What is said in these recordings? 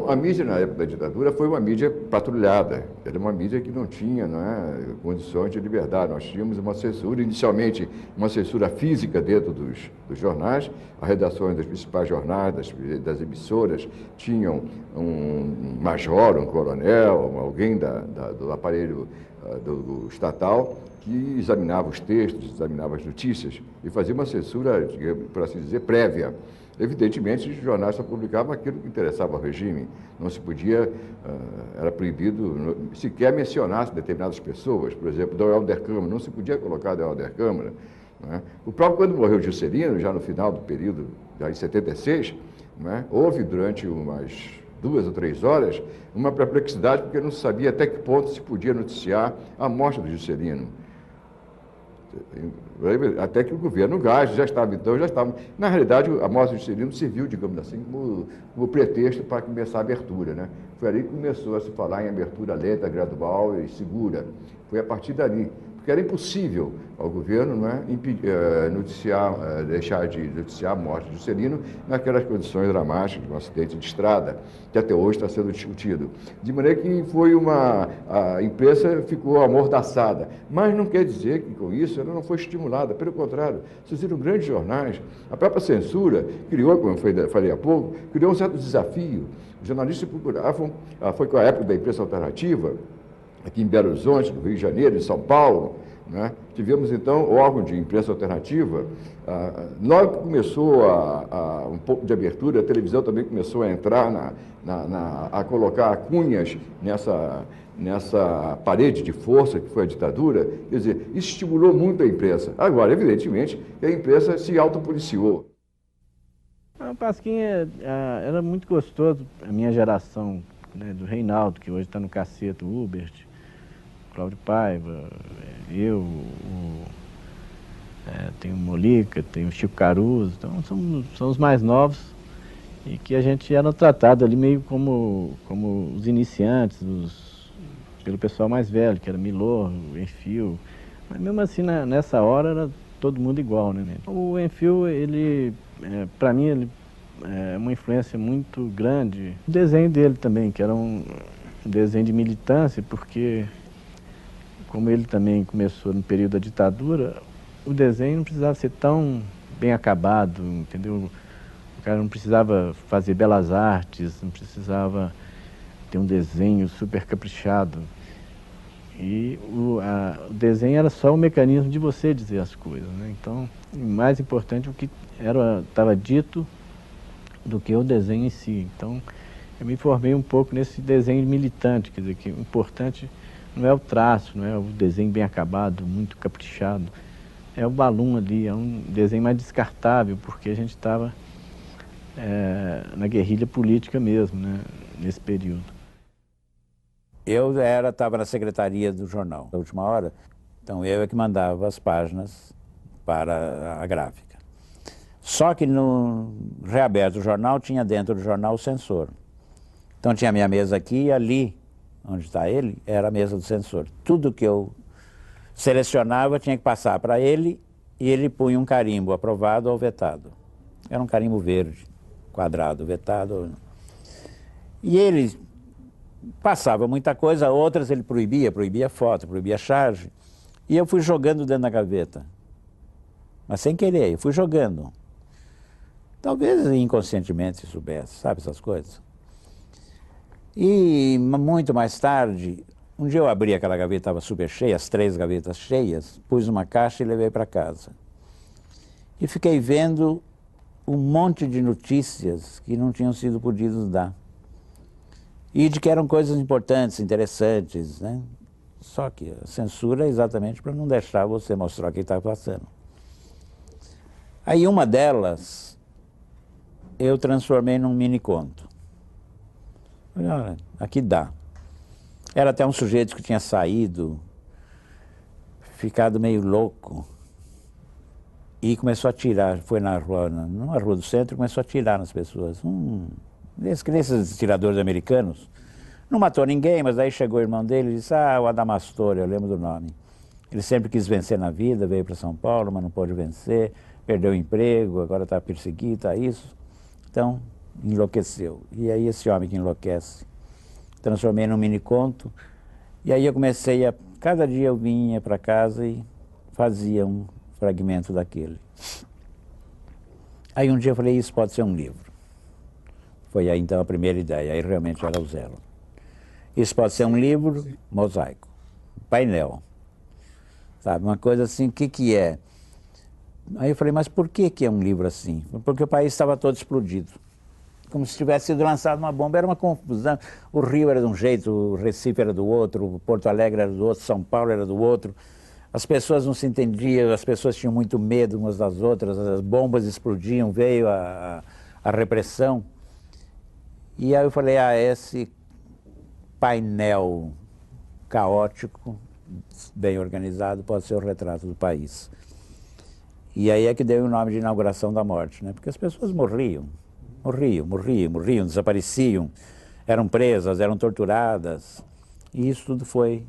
Então, a mídia na época da ditadura foi uma mídia patrulhada, era uma mídia que não tinha, não é, condições de liberdade. Nós tínhamos uma censura, inicialmente uma censura física dentro dos jornais, as redações dos principais jornais, das emissoras, tinham um major, um coronel, alguém do aparelho do estatal, que examinava os textos, examinava as notícias e fazia uma censura, por assim dizer, prévia. Evidentemente, os jornais só publicavam aquilo que interessava ao regime. Não se podia, era proibido sequer mencionar determinadas pessoas. Por exemplo, do Helder Câmara, não se podia colocar do Helder Câmara. Né? O próprio, quando morreu Juscelino, já no final do período, já em 76, né, houve durante umas 2 ou 3 horas uma perplexidade, porque não se sabia até que ponto se podia noticiar a morte do Juscelino. Até que o governo Gás já estava. Na realidade, a morte do Juscelino serviu, digamos assim, como pretexto para começar a abertura, né? Foi ali que começou a se falar em abertura lenta, gradual e segura. Foi a partir dali, porque era impossível ao governo, não é, deixar de noticiar a morte de Juscelino naquelas condições dramáticas de um acidente de estrada, que até hoje está sendo discutido. De maneira que a imprensa ficou amordaçada, mas não quer dizer que com isso ela não foi estimulada, pelo contrário, surgiram grandes jornais, a própria censura criou, como eu falei há pouco, criou um certo desafio. Os jornalistas procuravam, foi com a época da imprensa alternativa, aqui em Belo Horizonte, no Rio de Janeiro, em São Paulo, né? Tivemos, então, órgão de imprensa alternativa. Logo que começou um pouco de abertura, a televisão também começou a entrar, a colocar cunhas nessa parede de força que foi a ditadura. Quer dizer, isso estimulou muito a imprensa. Agora, evidentemente, que a imprensa se autopoliciou. O Pasquim era muito gostoso, a minha geração, né, do Reinaldo, que hoje está no Caceta, o Hubert, Cláudio Paiva, eu, tem o Molica, tem o Chico Caruso, então são os mais novos e que a gente era tratado ali meio como os iniciantes, pelo pessoal mais velho, que era Milor, o Enfio, mas mesmo assim nessa hora era todo mundo igual, né? O Enfio, ele, para mim, ele é uma influência muito grande. O desenho dele também, que era um desenho de militância, porque como ele também começou no período da ditadura, o desenho não precisava ser tão bem acabado, entendeu? O cara não precisava fazer belas artes, não precisava ter um desenho super caprichado. E o desenho era só o mecanismo de você dizer as coisas, né? Então, o mais importante o que estava dito do que o desenho em si. Então, eu me formei um pouco nesse desenho militante, quer dizer, que o importante não é o traço, não é o desenho bem acabado, muito caprichado. É o balão ali, é um desenho mais descartável, porque a gente estava na guerrilha política mesmo, né, nesse período. Eu estava na secretaria do jornal, da Última Hora, então eu é que mandava as páginas para a gráfica. Só que no reaberto o jornal, tinha dentro do jornal o censor. Então tinha a minha mesa aqui e ali, onde está ele, era a mesa do censor. Tudo que eu selecionava tinha que passar para ele e ele punha um carimbo, aprovado ou vetado. Era um carimbo verde, quadrado, vetado. E ele passava muita coisa, outras ele proibia foto, proibia charge. E eu fui jogando dentro da gaveta. Mas sem querer, eu fui jogando. Talvez inconscientemente se soubesse, sabe essas coisas? E muito mais tarde, um dia eu abri aquela gaveta, estava super cheia, as 3 gavetas cheias, pus uma caixa e levei para casa. E fiquei vendo um monte de notícias que não tinham sido podidos dar. E de que eram coisas importantes, interessantes, né? Só que a censura é exatamente para não deixar você mostrar o que está passando. Aí uma delas eu transformei num mini-conto. Olha, aqui dá. Era até um sujeito que tinha saído, ficado meio louco, e começou a atirar, foi numa rua do centro, começou a atirar nas pessoas. Desses tiradores americanos. Não matou ninguém, mas aí chegou o irmão dele e disse, o Adamastor, eu lembro do nome. Ele sempre quis vencer na vida, veio para São Paulo, mas não pôde vencer, perdeu o emprego, agora está perseguido, está isso. Então, enlouqueceu. E aí esse homem que enlouquece, transformei num mini-conto, e aí eu comecei a... Cada dia eu vinha para casa e fazia um fragmento daquele. Aí um dia eu falei, isso pode ser um livro. Foi aí então a primeira ideia, aí realmente era o zero. Isso pode ser um livro, mosaico, painel, sabe, uma coisa assim, o que que é? Aí eu falei, mas por que que é um livro assim? Porque o país estava todo explodido. Como se tivesse sido lançado uma bomba, era uma confusão. O Rio era de um jeito, o Recife era do outro, o Porto Alegre era do outro, São Paulo era do outro. As pessoas não se entendiam, as pessoas tinham muito medo umas das outras, as bombas explodiam, veio a repressão. E aí eu falei, esse painel caótico, bem organizado, pode ser o retrato do país. E aí é que deu o nome de Inauguração da Morte, né? Porque as pessoas morriam, desapareciam, eram presas, eram torturadas, e isso tudo foi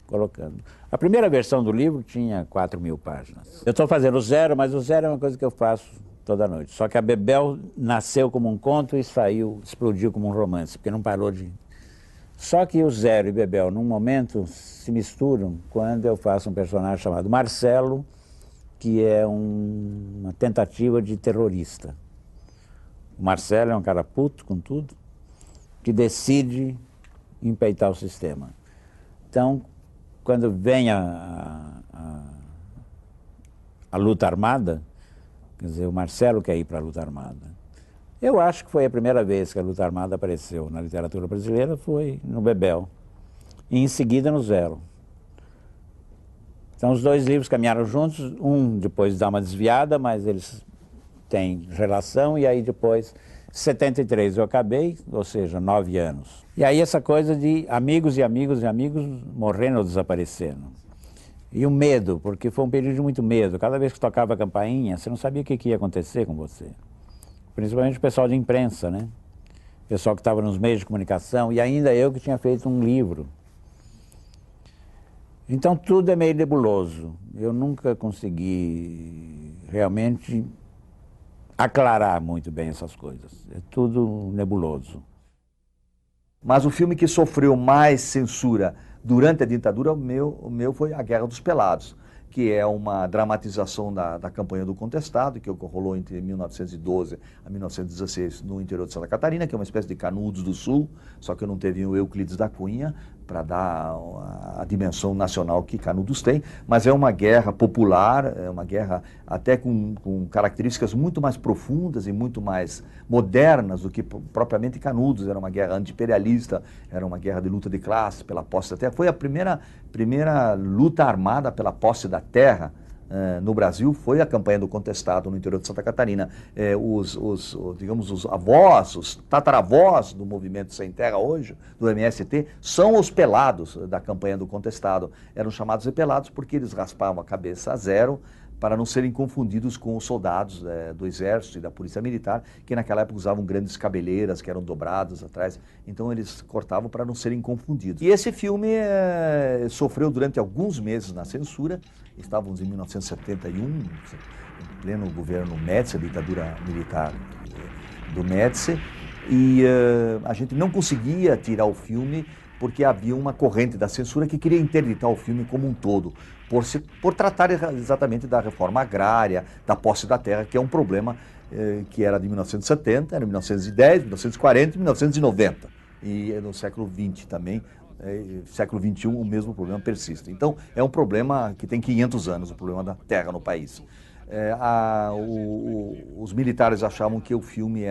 colocando. A primeira versão do livro tinha 4.000 páginas. Eu estou fazendo o zero, mas o zero é uma coisa que eu faço toda noite. Só que a Bebel nasceu como um conto e saiu, explodiu como um romance, porque não parou de... Só que o zero e Bebel, num momento, se misturam quando eu faço um personagem chamado Marcelo, que é uma tentativa de terrorista. O Marcelo é um cara puto com tudo, que decide empeitar o sistema. Então, quando vem a luta armada, quer dizer, o Marcelo quer ir para a luta armada. Eu acho que foi a primeira vez que a luta armada apareceu na literatura brasileira, foi no Bebel, e em seguida no Zero. Então os dois livros caminharam juntos, um depois dá uma desviada, mas eles têm relação, e aí depois, em 73 eu acabei, ou seja, 9 anos. E aí essa coisa de amigos e amigos e amigos morrendo ou desaparecendo. E o medo, porque foi um período de muito medo. Cada vez que tocava a campainha, você não sabia o que ia acontecer com você. Principalmente o pessoal de imprensa, né? O pessoal que estava nos meios de comunicação, e ainda eu que tinha feito um livro. Então tudo é meio nebuloso. Eu nunca consegui realmente aclarar muito bem essas coisas. É tudo nebuloso. Mas o filme que sofreu mais censura durante a ditadura, o meu foi A Guerra dos Pelados, que é uma dramatização da campanha do Contestado, que rolou entre 1912 a 1916 no interior de Santa Catarina, que é uma espécie de Canudos do Sul, só que não teve o Euclides da Cunha para dar a dimensão nacional que Canudos tem, mas é uma guerra popular, é uma guerra até com características muito mais profundas e muito mais modernas do que propriamente Canudos. Era uma guerra anti-imperialista, era uma guerra de luta de classe pela posse da terra. Foi a primeira luta armada pela posse da terra no Brasil, foi a campanha do Contestado no interior de Santa Catarina. Digamos, os avós, os tataravós do movimento Sem Terra hoje, do MST, são os pelados da campanha do Contestado. Eram chamados de pelados porque eles raspavam a cabeça a zero para não serem confundidos com os soldados do Exército e da Polícia Militar, que naquela época usavam grandes cabeleiras que eram dobradas atrás, então eles cortavam para não serem confundidos. E esse filme sofreu durante alguns meses na censura. Estávamos em 1971, em pleno governo Médici, a ditadura militar do Médici, e a gente não conseguia tirar o filme porque havia uma corrente da censura que queria interditar o filme como um todo, por tratar exatamente da reforma agrária, da posse da terra, que é um problema que era de 1970, era 1910, 1940 e 1990. E no século XX também, século XXI, o mesmo problema persiste. Então, é um problema que tem 500 anos, o problema da terra no país. Os militares achavam que o filme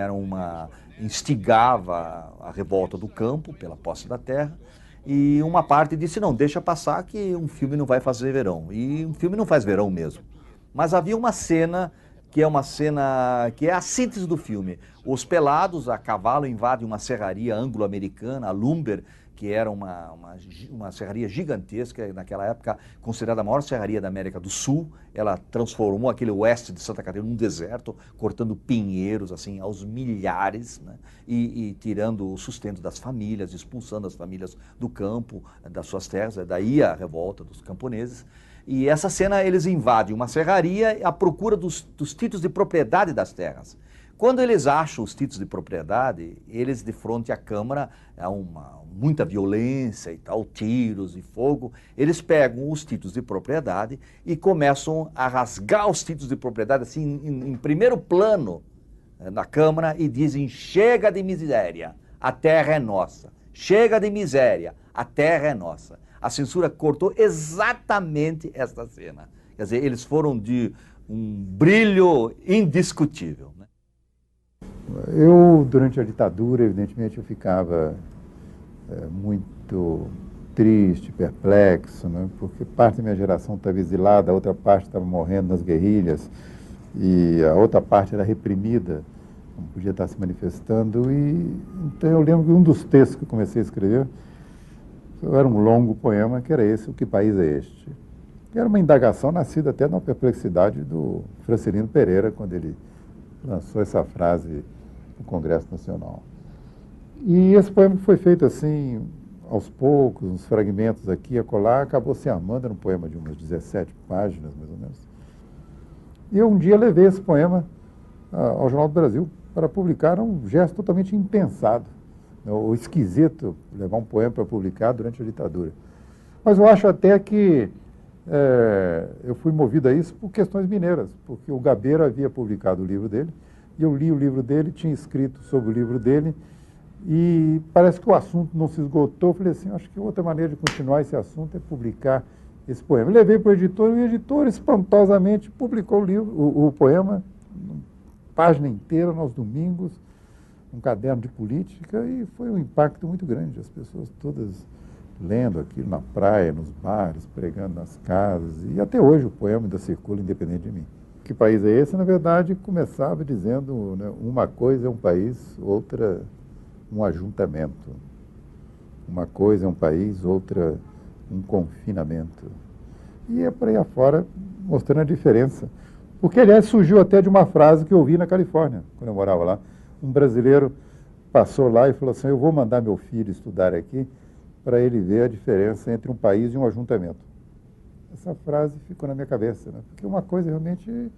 instigava a revolta do campo pela posse da terra, e uma parte disse, não, deixa passar que um filme não vai fazer verão. E um filme não faz verão mesmo. Mas havia uma cena que é a síntese do filme. Os pelados a cavalo invadem uma serraria anglo-americana, a Lumber, que era uma serraria gigantesca, naquela época considerada a maior serraria da América do Sul. Ela transformou aquele oeste de Santa Catarina num deserto, cortando pinheiros assim aos milhares, né? E tirando o sustento das famílias, expulsando as famílias do campo, das suas terras. Daí a revolta dos camponeses. E essa cena, eles invadem uma serraria à procura dos títulos de propriedade das terras. Quando eles acham os títulos de propriedade, eles de frente à Câmara, há muita violência e tal, tiros e fogo, eles pegam os títulos de propriedade e começam a rasgar os títulos de propriedade assim em primeiro plano na Câmara e dizem: chega de miséria, a terra é nossa. Chega de miséria, a terra é nossa. A censura cortou exatamente esta cena. Quer dizer, eles foram de um brilho indiscutível, né? Eu, durante a ditadura, evidentemente, eu ficava muito triste, perplexo, né? Porque parte da minha geração estava exilada, a outra parte estava morrendo nas guerrilhas e a outra parte era reprimida, não podia estar se manifestando. E então eu lembro que um dos textos que eu comecei a escrever era um longo poema, que era esse: O Que País é Este? Que era uma indagação nascida até na perplexidade do Francelino Pereira, quando ele lançou essa frase no Congresso Nacional. E esse poema foi feito assim, aos poucos, uns fragmentos aqui e acolá, acabou se armando, era um poema de umas 17 páginas, mais ou menos. E eu um dia levei esse poema ao Jornal do Brasil para publicar, um gesto totalmente impensado, ou esquisito, levar um poema para publicar durante a ditadura. Mas eu acho até que eu fui movido a isso por questões mineiras, porque o Gabeiro havia publicado o livro dele, e eu li o livro dele, tinha escrito sobre o livro dele, e parece que o assunto não se esgotou. Eu falei assim: acho que outra maneira de continuar esse assunto é publicar esse poema. Eu levei para o editor, e o editor espantosamente publicou o livro, o poema, página inteira, nos domingos, um caderno de política, e foi um impacto muito grande. As pessoas todas lendo aquilo na praia, nos bares, pregando nas casas, e até hoje o poema ainda circula independente de mim. Que país é esse? Na verdade, começava dizendo, né, uma coisa é um país, outra um ajuntamento. Uma coisa é um país, outra um confinamento. E é por aí afora, mostrando a diferença. Porque, aliás, surgiu até de uma frase que eu ouvi na Califórnia, quando eu morava lá. Um brasileiro passou lá e falou assim: eu vou mandar meu filho estudar aqui para ele ver a diferença entre um país e um ajuntamento. Essa frase ficou na minha cabeça, né? Porque uma coisa realmente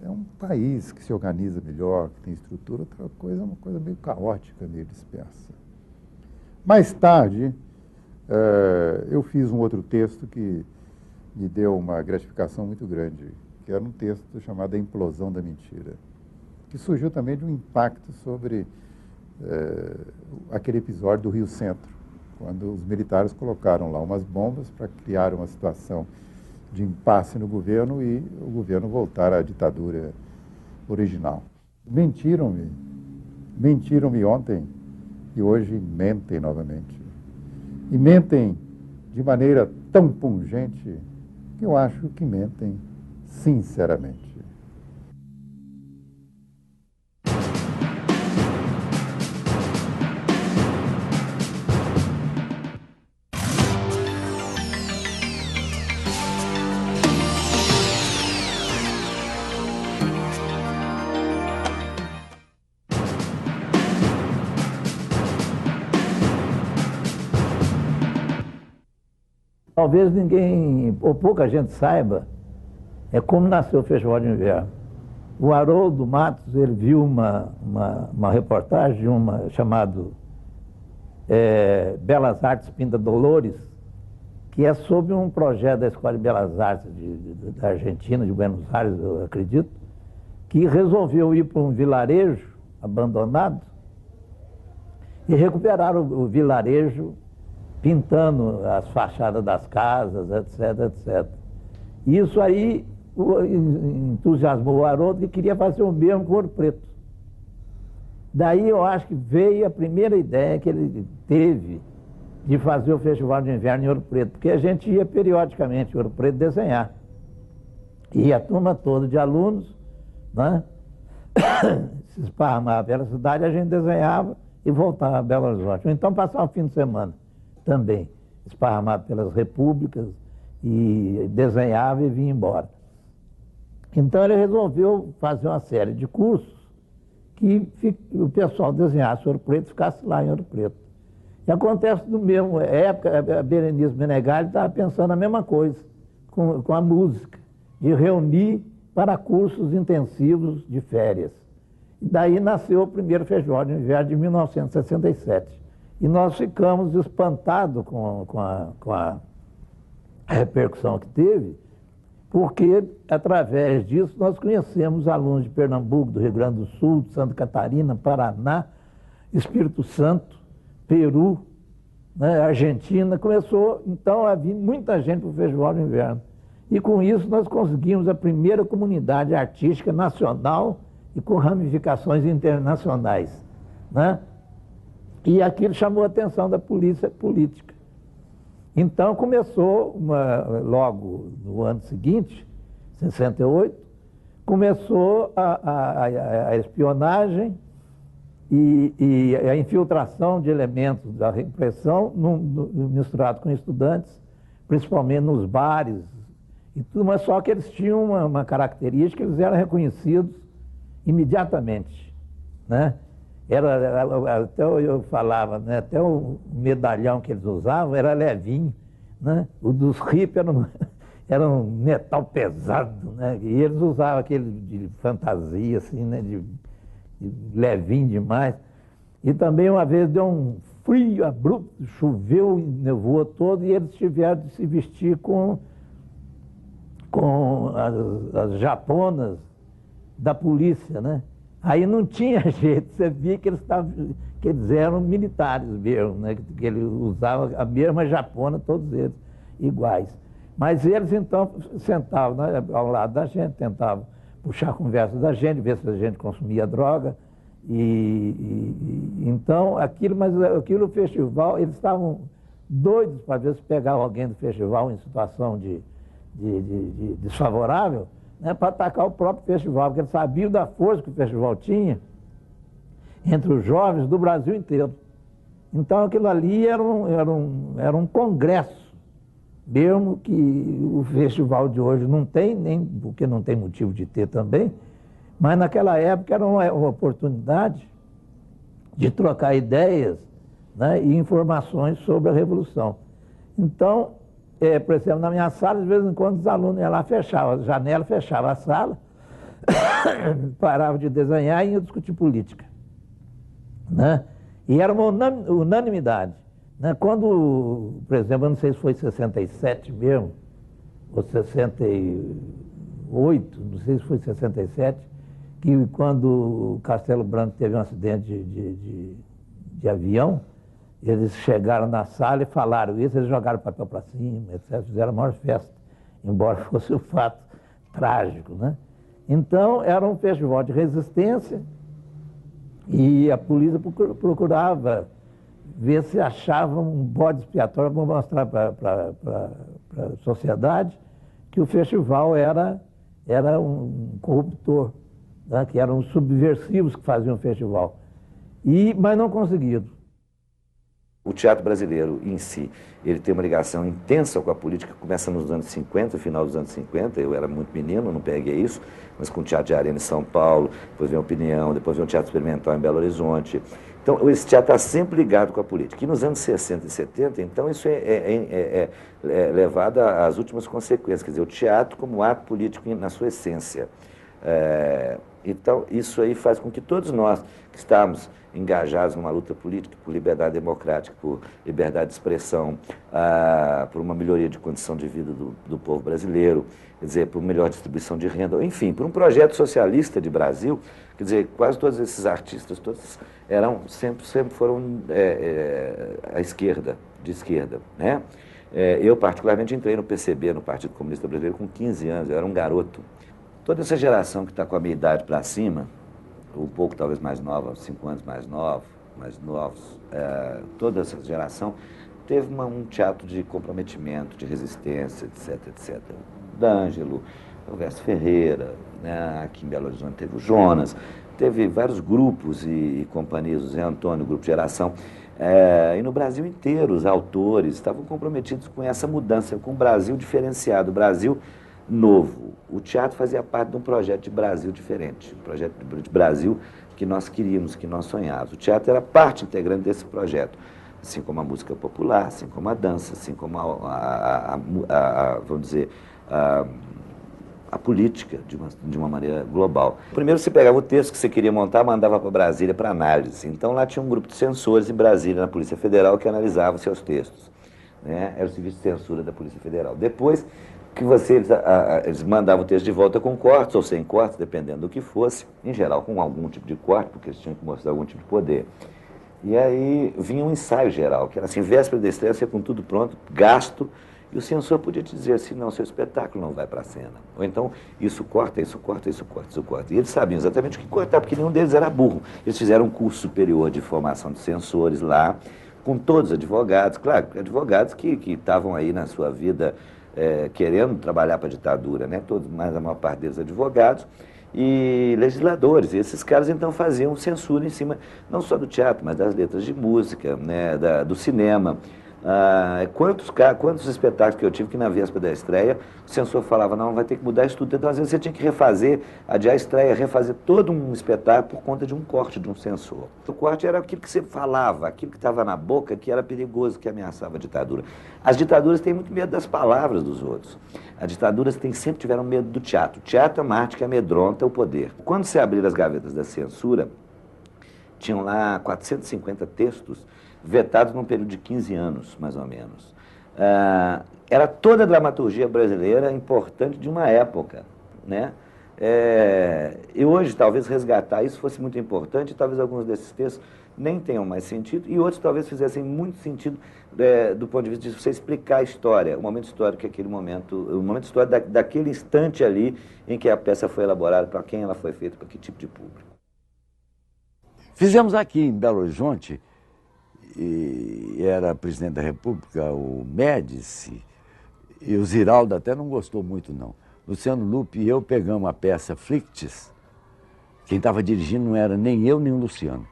é um país que se organiza melhor, que tem estrutura, outra coisa é uma coisa meio caótica, meio dispersa. Mais tarde, eu fiz um outro texto que me deu uma gratificação muito grande, que era um texto chamado A Implosão da Mentira, que surgiu também de um impacto sobre aquele episódio do Rio Centro, quando os militares colocaram lá umas bombas para criar uma situação de impasse no governo e o governo voltar à ditadura original. Mentiram-me ontem e hoje mentem novamente. E mentem de maneira tão pungente que eu acho que mentem sinceramente. Talvez ninguém, ou pouca gente saiba, como nasceu o Festival de Inverno. O Haroldo Matos, ele viu uma reportagem chamado Belas Artes Pinta Dolores, que é sobre um projeto da Escola de Belas Artes da Argentina, de Buenos Aires, eu acredito, que resolveu ir para um vilarejo abandonado e recuperar o vilarejo pintando as fachadas das casas, etc, etc. Isso aí entusiasmou o Haroldo, que queria fazer o mesmo com Ouro Preto. Daí eu acho que veio a primeira ideia que ele teve de fazer o Festival de Inverno em Ouro Preto, porque a gente ia periodicamente em Ouro Preto desenhar. E a turma toda de alunos, né, se esparramava pela cidade, a gente desenhava e voltava a Belo Horizonte. Ou então passava o fim de semana também, esparramado pelas repúblicas, e desenhava e vinha embora. Então ele resolveu fazer uma série de cursos que o pessoal desenhasse Ouro Preto e ficasse lá em Ouro Preto. E acontece no mesmo época, a Berenice Menegali estava pensando a mesma coisa com a música, de reunir para cursos intensivos de férias. E daí nasceu o primeiro Festival de Inverno de 1967. E nós ficamos espantados com a repercussão que teve, porque, através disso, nós conhecemos alunos de Pernambuco, do Rio Grande do Sul, de Santa Catarina, Paraná, Espírito Santo, Peru, né, Argentina. Começou, então, a vir muita gente para o Festival de Inverno. E, com isso, nós conseguimos a primeira comunidade artística nacional e com ramificações internacionais, né? E aquilo chamou a atenção da polícia política. Então começou, logo no ano seguinte, 68, começou a espionagem e a infiltração de elementos da repressão misturado com estudantes, principalmente nos bares e tudo, mas só que eles tinham uma característica, eles eram reconhecidos imediatamente, né? Até eu falava, né? Até o medalhão que eles usavam era levinho, né? O dos hippies era um metal pesado, né? E eles usavam aquele de fantasia, assim, né? De levinho demais. E também uma vez deu um frio abrupto, choveu e nevoou todo, e eles tiveram de se vestir com as japonas da polícia, né? Aí não tinha jeito, você via que eles eram militares mesmo, né? Que eles usavam a mesma japona, todos eles iguais. Mas eles então sentavam, né, ao lado da gente, tentavam puxar a conversa da gente, ver se a gente consumia droga. Então, aquilo o festival, eles estavam doidos para ver se pegavam alguém do festival em situação de desfavorável, né, para atacar o próprio festival, porque eles sabiam da força que o festival tinha entre os jovens do Brasil inteiro. Então aquilo ali era um congresso, mesmo que o festival de hoje não tem, nem porque não tem motivo de ter também, mas naquela época era uma oportunidade de trocar ideias, né, e informações sobre a Revolução. Então, por exemplo, na minha sala, de vez em quando os alunos iam lá, fechavam a janela, fechavam a sala, paravam de desenhar e iam discutir política, né? E era uma unanimidade, né? Quando, por exemplo, eu não sei se foi 67 mesmo, ou 68, não sei se foi 67, que quando o Castelo Branco teve um acidente de avião, eles chegaram na sala e falaram isso, eles jogaram papel para cima, etc., fizeram a maior festa, embora fosse um fato trágico, né? Então, era um festival de resistência e a polícia procurava ver se achava um bode expiatório para mostrar para a sociedade que o festival era um corruptor, né? Que eram os subversivos que faziam o festival. Mas não conseguiram. O teatro brasileiro em si, ele tem uma ligação intensa com a política, começa nos anos 50, final dos anos 50, eu era muito menino, não peguei isso, mas com o Teatro de Arena em São Paulo, depois vem a Opinião, depois vem o Teatro Experimental em Belo Horizonte. Então, esse teatro está sempre ligado com a política. E nos anos 60 e 70, então, isso é levado às últimas consequências, quer dizer, o teatro como ato político na sua essência. Então, isso aí faz com que todos nós que estamos engajados numa luta política por liberdade democrática, por liberdade de expressão, por uma melhoria de condição de vida do povo brasileiro, quer dizer, por melhor distribuição de renda, enfim, por um projeto socialista de Brasil, quer dizer, quase todos esses artistas, todos sempre foram à esquerda, de esquerda, né? Eu, particularmente, entrei no PCB, no Partido Comunista Brasileiro, com 15 anos, eu era um garoto. Toda essa geração que está com a minha idade para cima, um pouco talvez mais nova, 5 anos mais novos, toda essa geração teve um teatro de comprometimento, de resistência, etc, etc. D'Angelo, o Verso Ferreira, né? Aqui em Belo Horizonte teve o Jonas, teve vários grupos e companhias, o Zé Antônio, o Grupo Geração, e no Brasil inteiro os autores estavam comprometidos com essa mudança, com o Brasil diferenciado, o Brasil novo. O teatro fazia parte de um projeto de Brasil diferente, um projeto de Brasil que nós queríamos, que nós sonhávamos. O teatro era parte integrante desse projeto, assim como a música popular, assim como a dança, assim como vamos dizer, a política de uma maneira global. Primeiro você pegava o texto que você queria montar, mandava para Brasília para análise. Então lá tinha um grupo de censores em Brasília, na Polícia Federal, que analisava os seus textos, né? Era o serviço de censura da Polícia Federal. Depois que eles mandavam o texto de volta com cortes ou sem cortes, dependendo do que fosse, em geral com algum tipo de corte, porque eles tinham que mostrar algum tipo de poder. E aí vinha um ensaio geral, que era assim, véspera da estreia, você com tudo pronto, gasto, e o censor podia te dizer assim, não, seu espetáculo não vai para a cena. Ou então, isso corta, isso corta, isso corta, isso corta. E eles sabiam exatamente o que cortar, porque nenhum deles era burro. Eles fizeram um curso superior de formação de censores lá, com todos os advogados, claro, advogados que estavam aí na sua vida querendo trabalhar para a ditadura, né? Todos, mas a maior parte deles advogados, e legisladores. E esses caras, então, faziam censura em cima, não só do teatro, mas das letras de música, né? Do cinema. Quantos espetáculos que eu tive que na véspera da estreia o censor falava, não, vai ter que mudar isso tudo. Então às vezes você tinha que adiar a estreia, refazer todo um espetáculo por conta de um corte de um censor. O corte era aquilo que você falava, aquilo que estava na boca, que era perigoso, que ameaçava a ditadura. As ditaduras têm muito medo das palavras dos outros. As ditaduras sempre tiveram medo do teatro. O teatro é uma arte que amedronta o poder. Quando você abrir as gavetas da censura, tinham lá 450 textos vetados num período de 15 anos, mais ou menos. Era toda a dramaturgia brasileira importante de uma época, né? E hoje, talvez, resgatar isso fosse muito importante, talvez alguns desses textos nem tenham mais sentido, e outros talvez fizessem muito sentido do ponto de vista de você explicar a história, o momento histórico, o momento histórico daquele instante ali em que a peça foi elaborada, para quem ela foi feita, para que tipo de público. Fizemos aqui em Belo Horizonte, e era presidente da República, o Médici, e o Ziraldo até não gostou muito, não. Luciano Lupe e eu pegamos a peça Flictis, quem estava dirigindo não era nem eu nem o Luciano,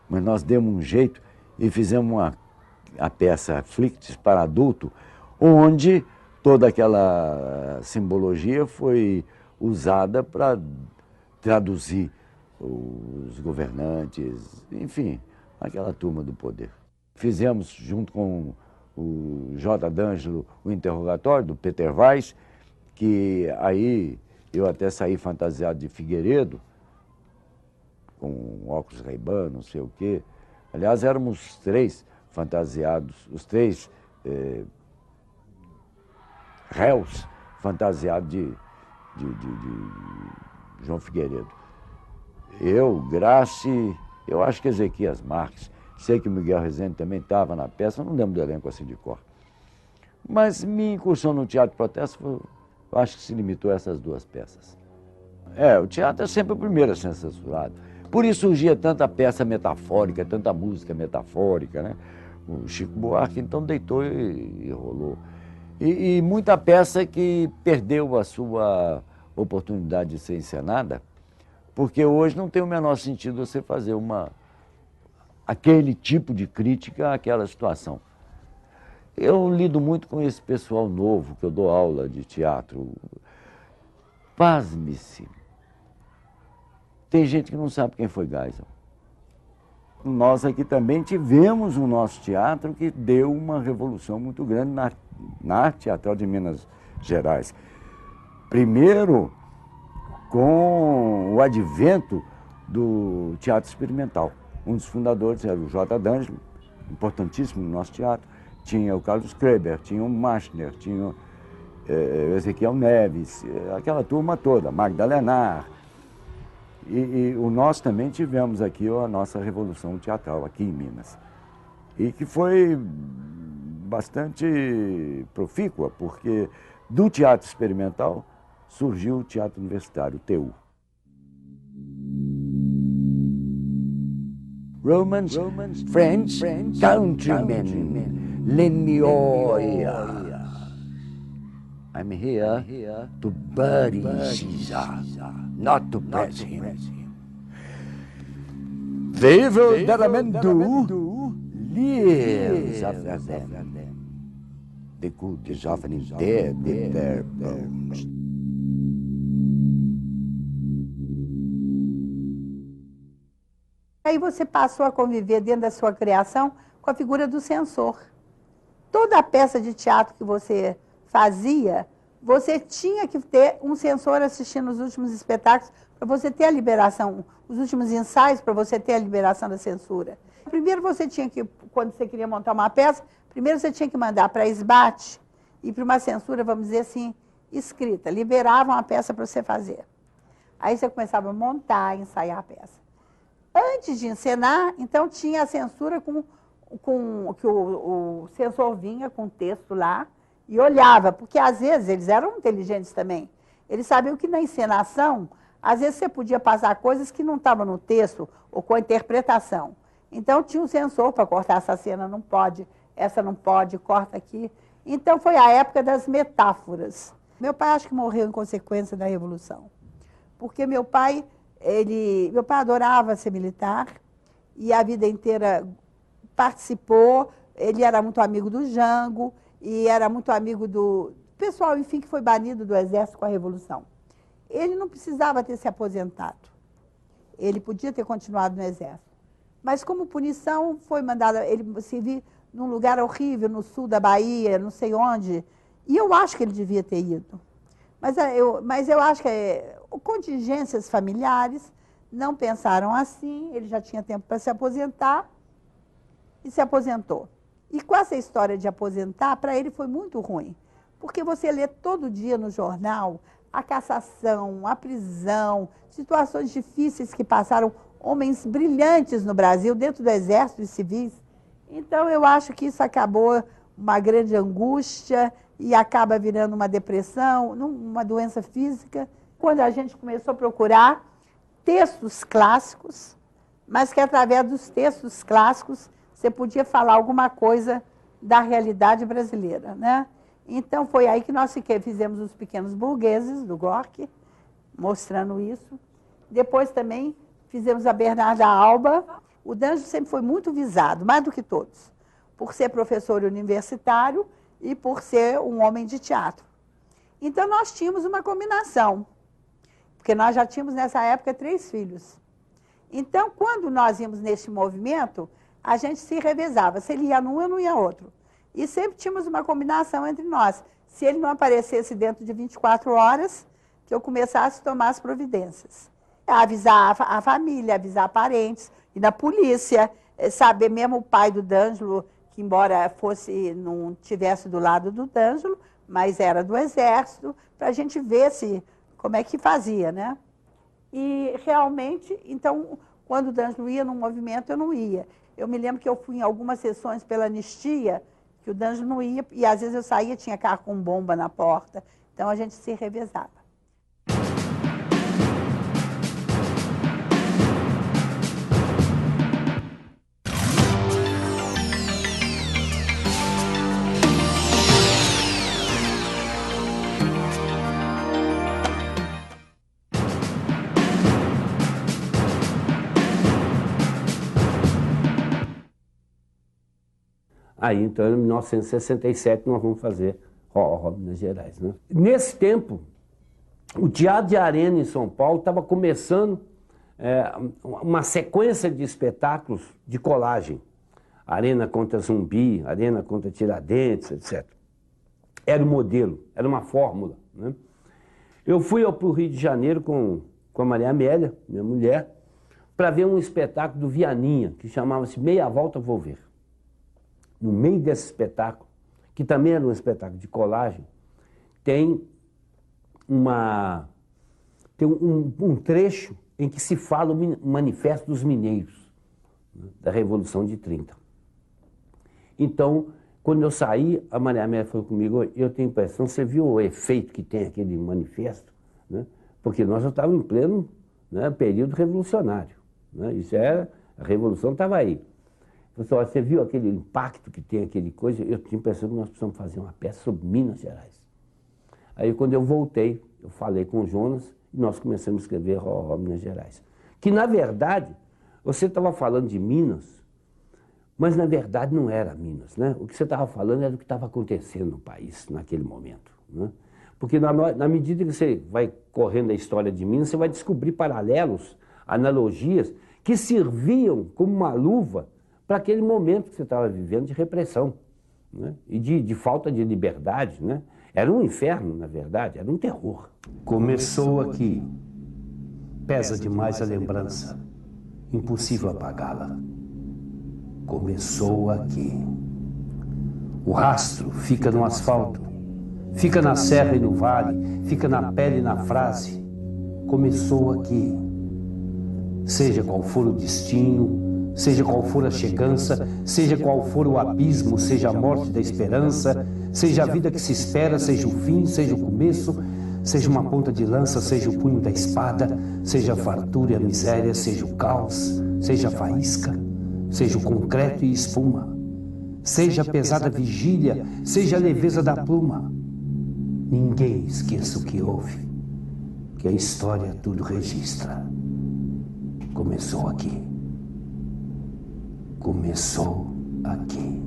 mas nós demos um jeito e fizemos a peça Flictis para adulto, onde toda aquela simbologia foi usada para traduzir os governantes, enfim, aquela turma do poder. Fizemos, junto com o J. D'Angelo, o interrogatório do Peter Weiss, que aí eu até saí fantasiado de Figueiredo, com óculos Ray-Ban, não sei o quê. Aliás, éramos os três fantasiados, os três réus fantasiados de João Figueiredo. Eu, Grace, eu acho que Ezequias Marques, sei que o Miguel Rezende também estava na peça, não lembro do elenco assim de cor. Mas minha incursão no teatro de protesto, eu acho que se limitou a essas duas peças. O teatro é sempre o primeiro a ser censurado. Por isso surgia tanta peça metafórica, tanta música metafórica, né? O Chico Buarque então deitou e rolou. E muita peça que perdeu a sua oportunidade de ser encenada, porque hoje não tem o menor sentido você fazer aquele tipo de crítica àquela situação. Eu lido muito com esse pessoal novo, que eu dou aula de teatro. Pasme-se. Tem gente que não sabe quem foi Geisel. Nós aqui também tivemos o nosso teatro que deu uma revolução muito grande na arte teatral de Minas Gerais. Primeiro, com o advento do teatro experimental. Um dos fundadores era o J. D'Angelo, importantíssimo no nosso teatro. Tinha o Carlos Kreber, tinha o Machner, tinha o Ezequiel Neves, aquela turma toda, Magda Lenar. E nós também tivemos aqui a nossa revolução teatral, aqui em Minas. E que foi bastante profícua, porque do teatro experimental surgiu o teatro universitário, o TU. Romans, French, countrymen, lend me your ear. I'm here to bury Caesar, not to press him. The evil that a man do lives after them. The good is often dead in their bones. Aí você passou a conviver dentro da sua criação com a figura do censor. Toda a peça de teatro que você fazia, você tinha que ter um censor assistindo os últimos espetáculos para você ter a liberação, os últimos ensaios para você ter a liberação da censura. Primeiro você tinha que, quando você queria montar uma peça, primeiro você tinha que mandar para a SBAT e para uma censura, vamos dizer assim, escrita. Liberavam a peça para você fazer. Aí você começava a montar, ensaiar a peça. Antes de encenar, então tinha a censura que o censor vinha com o texto lá e olhava, porque às vezes eles eram inteligentes também. Eles sabiam que na encenação, às vezes você podia passar coisas que não estavam no texto ou com a interpretação. Então tinha um censor para cortar essa cena, não pode, essa não pode, corta aqui. Então foi a época das metáforas. Meu pai acho que morreu em consequência da Revolução, porque meu pai adorava ser militar e a vida inteira participou, ele era muito amigo do Jango e era muito amigo do pessoal, enfim, que foi banido do exército com a Revolução. Ele não precisava ter se aposentado, ele podia ter continuado no exército. Mas como punição foi mandado ele servir num lugar horrível, no sul da Bahia, não sei onde, e eu acho que ele devia ter ido. Mas eu acho que contingências familiares não pensaram assim, ele já tinha tempo para se aposentar e se aposentou. E com essa história de aposentar, para ele foi muito ruim, porque você lê todo dia no jornal a cassação, a prisão, situações difíceis que passaram homens brilhantes no Brasil, dentro do exército e civis. Então eu acho que isso acabou uma grande angústia e acaba virando uma depressão, uma doença física. Quando a gente começou a procurar textos clássicos, mas que através dos textos clássicos você podia falar alguma coisa da realidade brasileira, né? Então foi aí que nós fizemos Os Pequenos Burgueses, do Gorky, mostrando isso. Depois também fizemos a Bernarda Alba. O D'Angelo sempre foi muito visado, mais do que todos, por ser professor universitário e por ser um homem de teatro. Então nós tínhamos uma combinação, porque nós já tínhamos nessa época 3 filhos. Então, quando nós íamos nesse movimento, a gente se revezava. Se ele ia num, eu não ia outro. E sempre tínhamos uma combinação entre nós. Se ele não aparecesse dentro de 24 horas, que eu começasse a tomar as providências. Avisar a família, avisar parentes, e na polícia, saber mesmo o pai do D'Angelo, que embora não tivesse do lado do D'Angelo, mas era do exército, para a gente ver como é que fazia, né? E realmente, então, quando o D'Angelo ia num movimento, eu não ia. Eu me lembro que eu fui em algumas sessões pela anistia, que o D'Angelo não ia, e às vezes eu saía, tinha carro com bomba na porta, então a gente se revezava. Aí, então, em 1967, nós vamos fazer Ró, Minas Gerais, né? Nesse tempo, o Teatro de Arena, em São Paulo, estava começando uma sequência de espetáculos de colagem. Arena contra Zumbi, Arena contra Tiradentes, etc. Era o modelo, era uma fórmula, né? Eu fui para o Rio de Janeiro com a Maria Amélia, minha mulher, para ver um espetáculo do Vianinha, que chamava-se Meia Volta Vou Ver. No meio desse espetáculo, que também era um espetáculo de colagem, tem um trecho em que se fala o Manifesto dos Mineiros, né, da Revolução de 30. Então, quando eu saí, a Maria Amélia falou comigo, eu tenho a impressão, você viu o efeito que tem aquele manifesto? Né? Porque nós já estávamos em pleno, né, período revolucionário. Né? Isso era, a Revolução estava aí. Pessoal, você viu aquele impacto que tem aquele coisa? Eu tinha a impressão que nós precisamos fazer uma peça sobre Minas Gerais. Aí, quando eu voltei, eu falei com o Jonas e nós começamos a escrever Ró, Minas Gerais. Que, na verdade, você estava falando de Minas, mas, na verdade, não era Minas, né? O que você estava falando era do que estava acontecendo no país naquele momento, né? Porque, na medida que você vai correndo a história de Minas, você vai descobrir paralelos, analogias, que serviam como uma luva para aquele momento que você estava vivendo de repressão, né? E de falta de liberdade, né? Era um inferno, na verdade, era um terror. Começou aqui. Pesa demais a lembrança. Impossível apagá-la. Começou aqui. O rastro fica no asfalto, fica na serra e no vale, fica na pele e na frase. Começou aqui. Seja qual for o destino, seja qual for a chegança, seja qual for o abismo, seja a morte da esperança, seja a vida que se espera, seja o fim, seja o começo, seja uma ponta de lança, seja o punho da espada, seja a fartura e a miséria, seja o caos, seja a faísca, seja o concreto e espuma, seja a pesada vigília, seja a leveza da pluma. Ninguém esqueça o que houve, que a história tudo registra. Começou aqui. Começou aqui.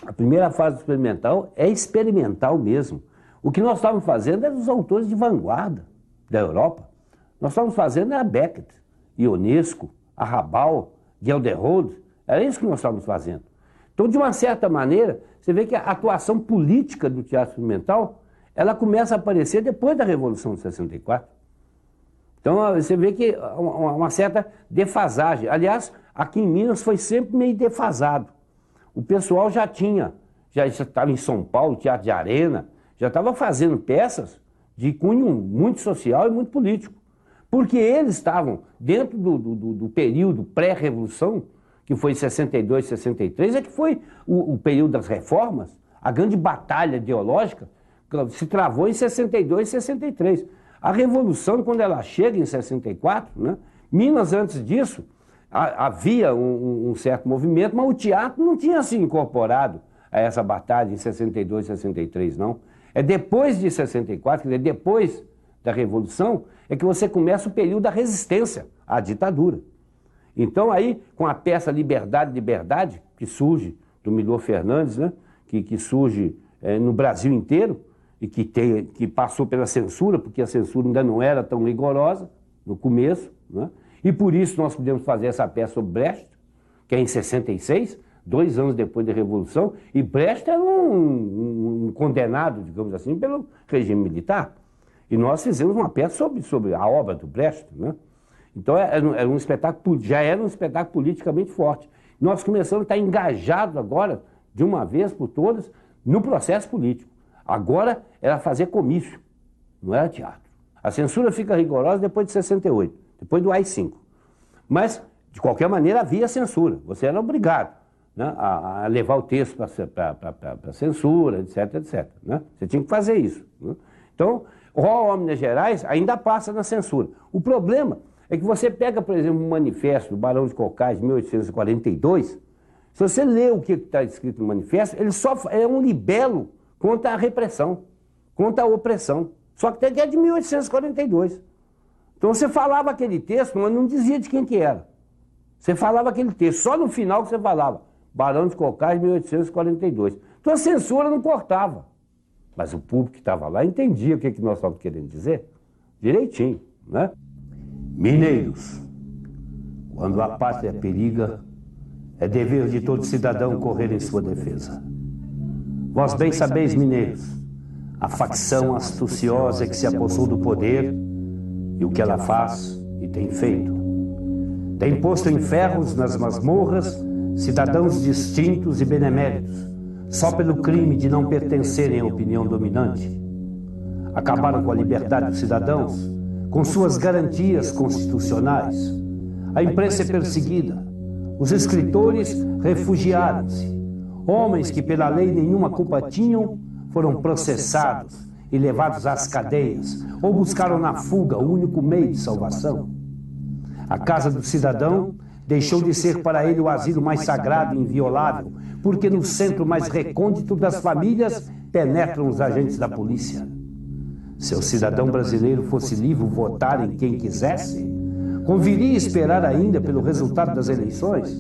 A primeira fase experimental é experimental mesmo. O que nós estávamos fazendo era os autores de vanguarda da Europa. Nós estávamos fazendo era Beckett, Ionesco, Arrabal, Gelderode. Era isso que nós estávamos fazendo. Então, de uma certa maneira, você vê que a atuação política do teatro experimental, ela começa a aparecer depois da Revolução de 64. Então, você vê que uma certa defasagem. Aliás, aqui em Minas foi sempre meio defasado. O pessoal já estava em São Paulo, Teatro de Arena, já estava fazendo peças de cunho muito social e muito político. Porque eles estavam dentro do período pré-revolução, que foi 62, 63, é que foi o período das reformas, a grande batalha ideológica se travou em 62, 63. A Revolução, quando ela chega em 64, né, Minas, antes disso, havia um certo movimento, mas o teatro não tinha se incorporado a essa batalha em 62, 63, não. É depois de 64, quer dizer, depois da Revolução, é que você começa o período da resistência à ditadura. Então aí, com a peça Liberdade, Liberdade, que surge do Milor Fernandes, né, que surge no Brasil inteiro, e que passou pela censura, porque a censura ainda não era tão rigorosa no começo, né? E por isso nós pudemos fazer essa peça sobre Brecht, que é em 66, 2 anos depois da Revolução, e Brecht era um condenado, digamos assim, pelo regime militar. E nós fizemos uma peça sobre a obra do Brecht, né? Então era um espetáculo, já era um espetáculo politicamente forte. Nós começamos a estar engajados agora, de uma vez por todas, no processo político. Agora era fazer comício, não era teatro. A censura fica rigorosa depois de 68, depois do AI-5. Mas, de qualquer maneira, havia censura. Você era obrigado, né, a levar o texto para censura, etc, etc. Né? Você tinha que fazer isso. Né? Então, o Omnes Gerais ainda passa na censura. O problema é que você pega, por exemplo, um manifesto do Barão de Cocais, de 1842, se você lê o que está escrito no manifesto, ele só é um libelo contra a repressão, contra a opressão. Só que é de 1842. Então você falava aquele texto, mas não dizia de quem que era. Você falava aquele texto, só no final que você falava, Barão de Cocais, 1842. Então a censura não cortava. Mas o público que estava lá entendia o que nós estávamos querendo dizer direitinho, né? Mineiros, quando a pátria periga, é dever de todo cidadão correr em sua defesa. Vós bem sabeis, mineiros, a facção astuciosa que se apossou do poder e o que ela faz e tem feito. Tem posto em ferros nas masmorras cidadãos distintos e beneméritos, só pelo crime de não pertencerem à opinião dominante. Acabaram com a liberdade dos cidadãos, com suas garantias constitucionais. A imprensa é perseguida, os escritores refugiaram-se. Homens que pela lei nenhuma culpa tinham foram processados e levados às cadeias, ou buscaram na fuga o único meio de salvação. A casa do cidadão deixou de ser para ele o asilo mais sagrado e inviolável, porque no centro mais recôndito das famílias penetram os agentes da polícia. Se o cidadão brasileiro fosse livre votar em quem quisesse, conviria esperar ainda pelo resultado das eleições.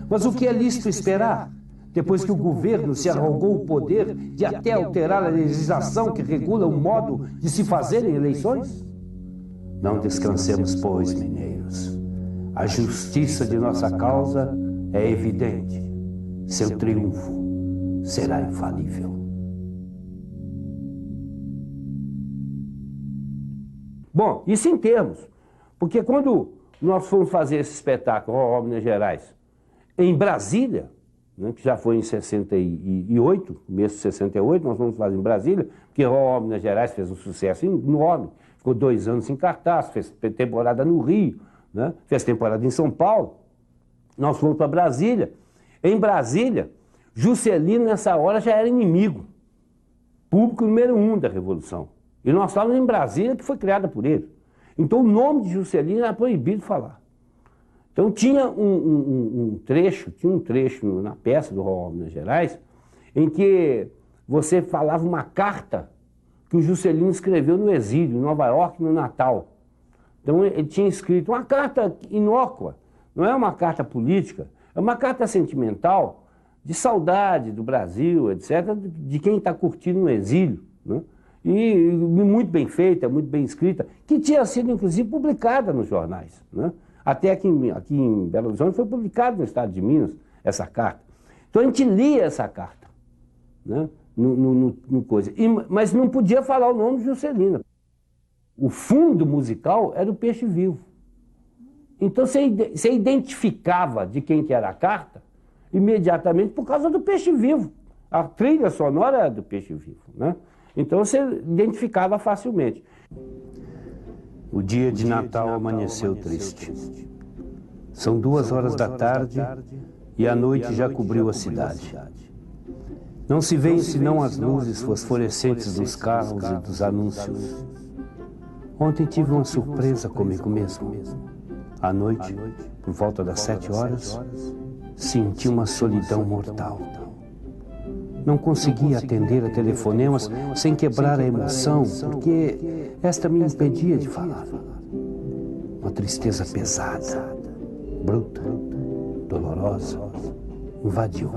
Mas o que é lícito esperar, depois que o governo se arrogou o poder de até alterar a legislação que regula o modo de se fazerem eleições? Não descansemos, pois, mineiros. A justiça de nossa causa é evidente. Seu triunfo será infalível. Bom, isso em termos, porque quando nós fomos fazer esse espetáculo, Rorró, Minas Gerais, em Brasília, né, que já foi em 68, começo de 68, nós fomos fazer em Brasília, porque Rorró, Minas Gerais fez um sucesso enorme, ficou 2 anos em cartaz, fez temporada no Rio, né, fez temporada em São Paulo, nós fomos para Brasília. Em Brasília, Juscelino nessa hora já era inimigo, público número 1 da Revolução. E nós estávamos em Brasília, que foi criada por ele. Então o nome de Juscelino era proibido falar. Então tinha um trecho na peça do Rorró, Minas Gerais, em que você falava uma carta que o Juscelino escreveu no exílio, em Nova York, no Natal. Então ele tinha escrito uma carta inócua, não é uma carta política, é uma carta sentimental, de saudade do Brasil, etc., de quem está curtindo no exílio, né? E muito bem feita, muito bem escrita, que tinha sido, inclusive, publicada nos jornais, né? Até aqui em Belo Horizonte foi publicado no estado de Minas essa carta. Então a gente lia essa carta, né? no coisa. Mas não podia falar o nome de Juscelino. O fundo musical era o Peixe Vivo. Então você identificava de quem que era a carta imediatamente por causa do Peixe Vivo. A trilha sonora era do Peixe Vivo, né? Então você identificava facilmente. O dia de Natal amanheceu triste. São 2 horas da tarde e a noite já cobriu a cidade. Não se veem senão as luzes fosforescentes dos carros e dos anúncios. Ontem tive uma surpresa comigo mesmo. À noite, por volta das 7 horas, senti uma solidão mortal. Não conseguia atender a telefonemas sem quebrar a emoção, porque esta me impedia de falar. Uma tristeza pesada, bruta, dolorosa, invadiu.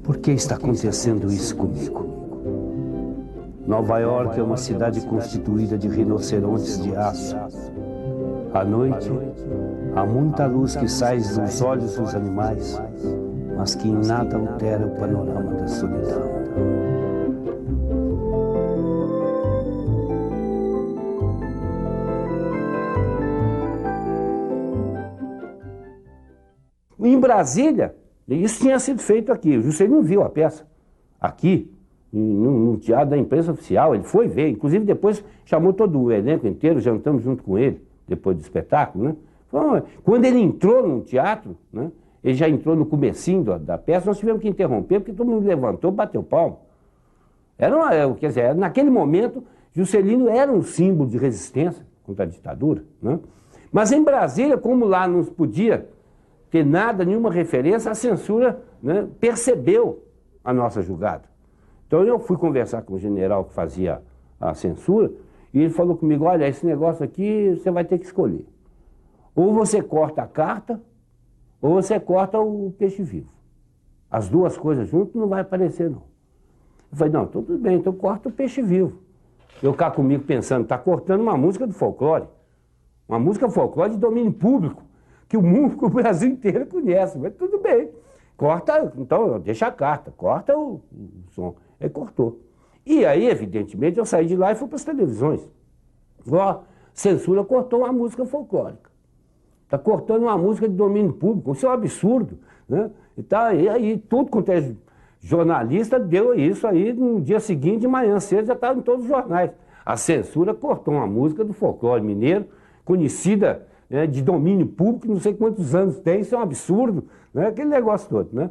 Por que está acontecendo isso comigo? Nova York é uma cidade constituída de rinocerontes de aço. À noite, há muita luz que sai dos olhos dos animais, mas que em nada altera o panorama da solidão. Em Brasília, isso tinha sido feito aqui. O Juscelino viu a peça aqui, num teatro da imprensa oficial. Ele foi ver, inclusive depois chamou todo o elenco inteiro, jantamos junto com ele, depois do espetáculo, né? Quando ele entrou no teatro, né? Ele já entrou no comecinho da peça, nós tivemos que interromper, porque todo mundo levantou, bateu palmo. Quer dizer, naquele momento, Juscelino era um símbolo de resistência contra a ditadura, né? Mas em Brasília, como lá não podia ter nada, nenhuma referência, a censura, né, percebeu a nossa jogada. Então eu fui conversar com o general que fazia a censura, e ele falou comigo, olha, esse negócio aqui você vai ter que escolher. Ou você corta a carta, ou você corta o Peixe Vivo. As duas coisas juntas não vai aparecer, não. Eu falei, não, tudo bem, então corta o Peixe Vivo. Eu cá comigo pensando, está cortando uma música do folclore. Uma música folclore de domínio público, que o Brasil inteiro conhece, mas tudo bem. Corta, então deixa a carta, corta o som. Aí cortou. E aí, evidentemente, eu saí de lá e fui para as televisões. A censura cortou uma música folclórica. Está cortando uma música de domínio público, isso é um absurdo, né? E aí tudo quanto é jornalista deu isso aí, no dia seguinte, de manhã cedo, já estava em todos os jornais. A censura cortou uma música do folclore mineiro, conhecida, né, de domínio público, não sei quantos anos tem, isso é um absurdo, né? Aquele negócio todo, né?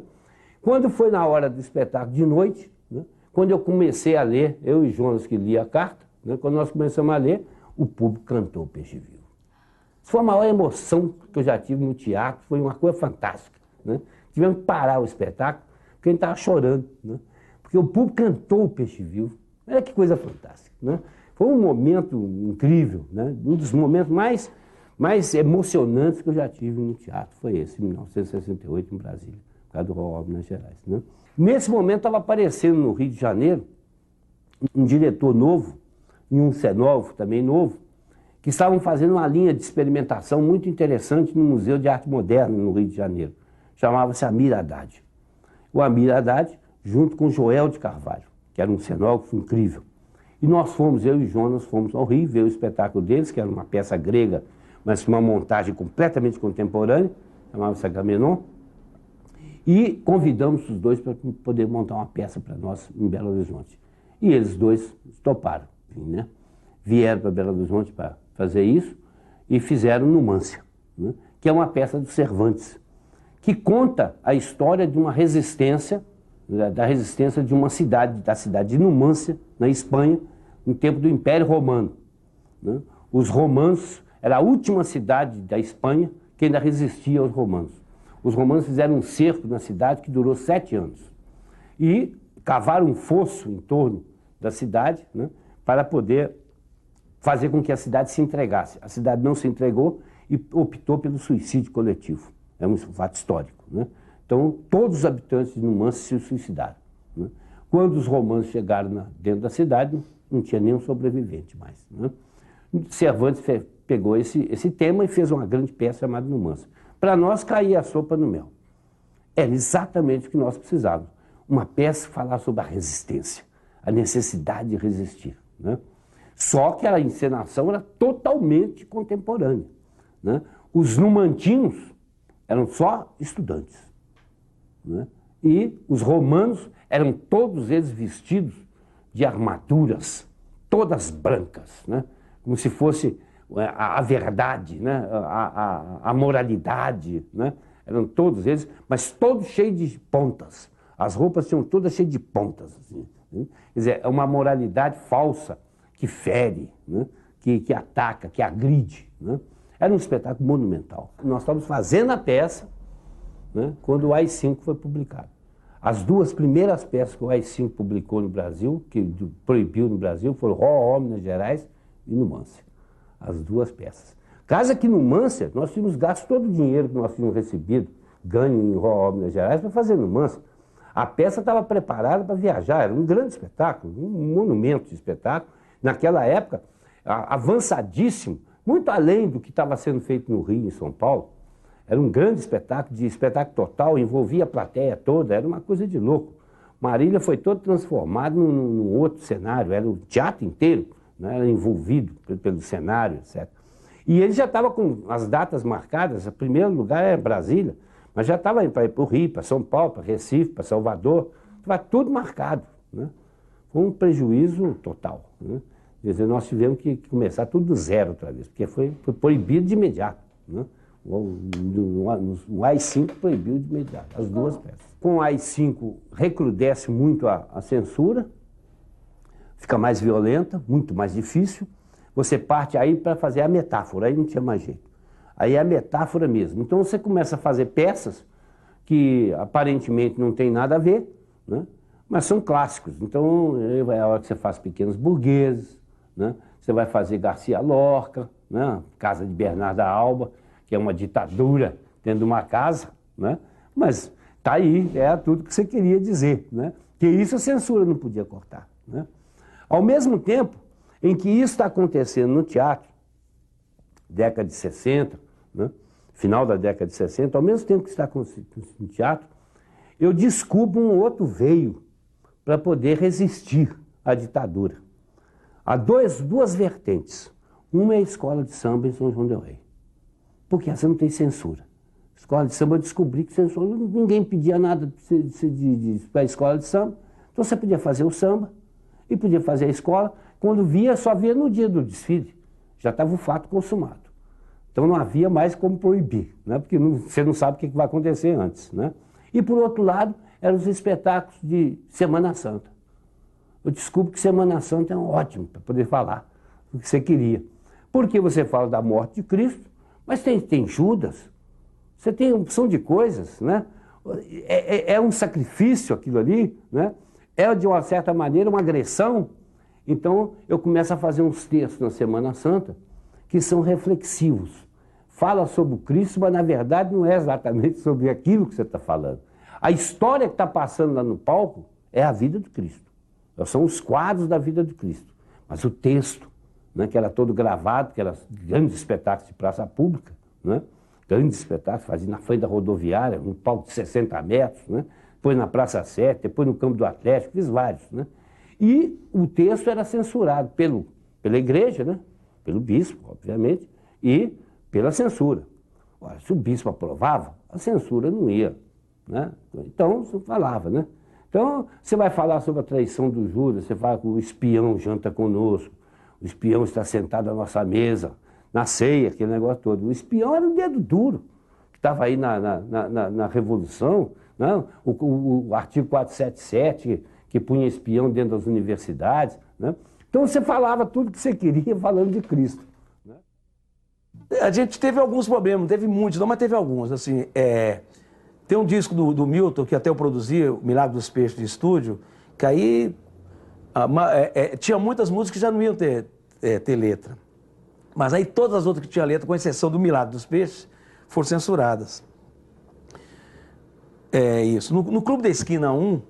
Quando foi na hora do espetáculo de noite, né, quando eu comecei a ler, eu e Jonas que lia a carta, né, quando nós começamos a ler, o público cantou o Peixe Vivo. Isso foi a maior emoção que eu já tive no teatro, foi uma coisa fantástica, né? Tivemos que parar o espetáculo, porque a gente estava chorando, né? Porque o público cantou o Peixe Vivo. Olha que coisa fantástica, né? Foi um momento incrível, né? Um dos momentos mais emocionantes que eu já tive no teatro foi esse, em 1968, em Brasília, por causa do Rorró, Minas Gerais, né? Nesse momento estava aparecendo no Rio de Janeiro um diretor novo, e um cenógrafo também novo, que estavam fazendo uma linha de experimentação muito interessante no Museu de Arte Moderna, no Rio de Janeiro. Chamava-se Amir Haddad. O Amir Haddad, junto com Joel de Carvalho, que era um cenógrafo incrível. E nós fomos, eu e Jonas, fomos ao Rio ver o espetáculo deles, que era uma peça grega, mas com uma montagem completamente contemporânea, chamava-se Agamenon, e convidamos os dois para poder montar uma peça para nós em Belo Horizonte. E eles dois toparam, né? Vieram para Belo Horizonte para fazer isso e fizeram Numância, né? Que é uma peça do Cervantes, que conta a história de uma resistência, da resistência de uma cidade, da cidade de Numância, na Espanha, no tempo do Império Romano, né? Os romanos, era a última cidade da Espanha que ainda resistia aos romanos. Os romanos fizeram um cerco na cidade que durou 7 anos. E cavaram um fosso em torno da cidade, né, para poder fazer com que a cidade se entregasse. A cidade não se entregou e optou pelo suicídio coletivo. É um fato histórico, né? Então, todos os habitantes de Numância se suicidaram, né? Quando os romanos chegaram dentro da cidade, não tinha nenhum sobrevivente mais, né? Cervantes pegou esse tema e fez uma grande peça chamada Numância. Para nós, caía a sopa no mel. Era exatamente o que nós precisávamos. Uma peça falar sobre a resistência, a necessidade de resistir, né? Só que a encenação era totalmente contemporânea, né? Os numantinos eram só estudantes, né? E os romanos eram todos eles vestidos de armaduras, todas brancas, né? Como se fosse a verdade, né? a moralidade, né? Eram todos eles, mas todos cheios de pontas. As roupas tinham todas cheias de pontas, assim, né? Quer dizer, é uma moralidade falsa que fere, né? que ataca, que agride, né? Era um espetáculo monumental. Nós estávamos fazendo a peça, né, quando o AI-5 foi publicado. As 2 primeiras peças que o AI-5 publicou no Brasil, que proibiu no Brasil, foram Ró, Minas Gerais e Numância. As 2 peças. Caso aqui no Numância, nós tínhamos gasto todo o dinheiro que nós tínhamos recebido, ganho em Ró, Minas Gerais, para fazer Numância. A peça estava preparada para viajar, era um grande espetáculo, um monumento de espetáculo. Naquela época, avançadíssimo, muito além do que estava sendo feito no Rio e em São Paulo. Era um grande espetáculo, de espetáculo total, envolvia a plateia toda, era uma coisa de louco. Marília foi todo transformado num outro cenário, era o teatro inteiro, né, era envolvido pelo cenário, etc. E ele já estava com as datas marcadas, o primeiro lugar era Brasília, mas já estava para ir para o Rio, para São Paulo, para Recife, para Salvador, estava tudo marcado, né? Foi um prejuízo total, né? Quer dizer, nós tivemos que começar tudo do zero outra vez, porque foi proibido de imediato, né? O AI-5 proibiu de imediato, as 2 peças. Com o AI-5 recrudesce muito a censura, fica mais violenta, muito mais difícil. Você parte aí para fazer a metáfora, aí não tinha mais jeito. Aí é a metáfora mesmo. Então você começa a fazer peças que aparentemente não tem nada a ver, né? Mas são clássicos. Então é a hora que você faz Pequenos Burgueses, né? Você vai fazer Garcia Lorca, né? Casa de Bernarda Alba, que é uma ditadura dentro de uma casa, né? Mas tá aí, é tudo que você queria dizer, né? Que isso a censura não podia cortar, né? Ao mesmo tempo em que isso está acontecendo no teatro, década de 60, né? Final da década de 60, ao mesmo tempo que está acontecendo no teatro, eu descubro um outro veio para poder resistir à ditadura. Há duas vertentes. Uma é a escola de samba em São João del Rei, porque essa não tem censura. Escola de samba, eu descobri que censura, ninguém pedia nada para a escola de samba, então você podia fazer o samba e podia fazer a escola, quando via, só via no dia do desfile, já estava o fato consumado. Então não havia mais como proibir, né? Porque você não sabe o que vai acontecer antes, né? E por outro lado, eram os espetáculos de Semana Santa. Eu descubro que Semana Santa é ótimo para poder falar o que você queria. Porque você fala da morte de Cristo, mas tem Judas, você tem uma opção de coisas, né? É um sacrifício aquilo ali, né? É de uma certa maneira uma agressão. Então eu começo a fazer uns textos na Semana Santa que são reflexivos. Fala sobre o Cristo, mas na verdade não é exatamente sobre aquilo que você está falando. A história que está passando lá no palco é a vida do Cristo. São os quadros da vida do Cristo. Mas o texto né, que era todo gravado, que eram grandes espetáculos de praça pública, né, grandes espetáculos, fazia na frente da rodoviária, um palco de 60 metros, né, depois na Praça 7, depois no campo do Atlético, fiz vários. Né, e o texto era censurado pela igreja, né, pelo bispo, obviamente, e pela censura. Ora, se o bispo aprovava, a censura não ia. Né? Então, você falava, né? Então, você vai falar sobre a traição do Judas, você fala que o espião janta conosco, o espião está sentado à nossa mesa, na ceia, aquele negócio todo. O espião era o dedo duro, que estava aí na Revolução, né? O artigo 477, que punha espião dentro das universidades. Né? Então, você falava tudo que você queria falando de Cristo. Né? A gente teve alguns problemas, não teve muitos, não, mas teve alguns. Assim, tem um disco do Milton, que até eu produzi, o Milagre dos Peixes de estúdio, que aí tinha muitas músicas que já não iam ter letra. Mas aí todas as outras que tinham letra, com exceção do Milagre dos Peixes, foram censuradas. É isso. No Clube da Esquina 1,